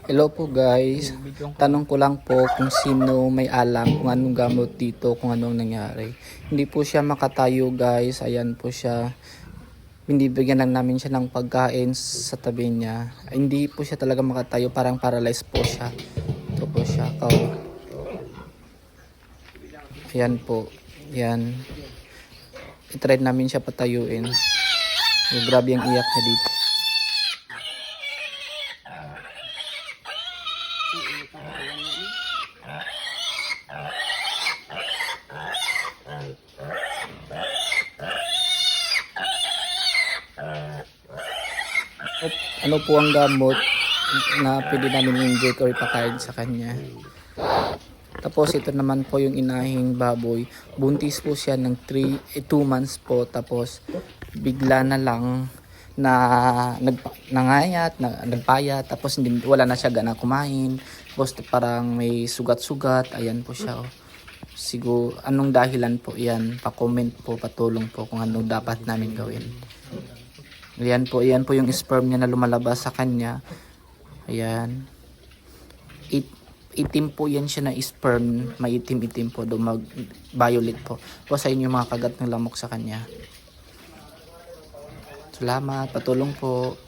Hello po guys. Tanong ko lang po kung sino may alam kung anong gamot dito, kung anong nangyari. Hindi po siya makatayo guys. Ayan po siya. Binibigyan lang namin siya ng pagkain sa tabi niya. Hindi po siya talaga makatayo. Parang paralyzed po siya. Ito po siya. Oh. Ayan po. Ayan. I-try namin siya patayuin. Grabe ang iyak niya dito. At ano po ang gamot na pwede namin i-inject or ipakain sa kanya. Tapos ito naman po yung inahing baboy. Buntis po siya ng 2 months po. Tapos bigla na lang na nangayat, nagpayat. Tapos wala na siya gana kumain. Tapos parang may sugat-sugat. Ayan po siya. Oh. Siguro anong dahilan po yan? Pa-comment po, patulong po kung anong dapat namin gawin. Ayan po yung sperm niya na lumalabas sa kanya. Ayan. Itim po yan siya na sperm. Maitim-itim po. Violet po. Po sa inyo mga kagat ng lamok sa kanya. Salamat. Patulong po.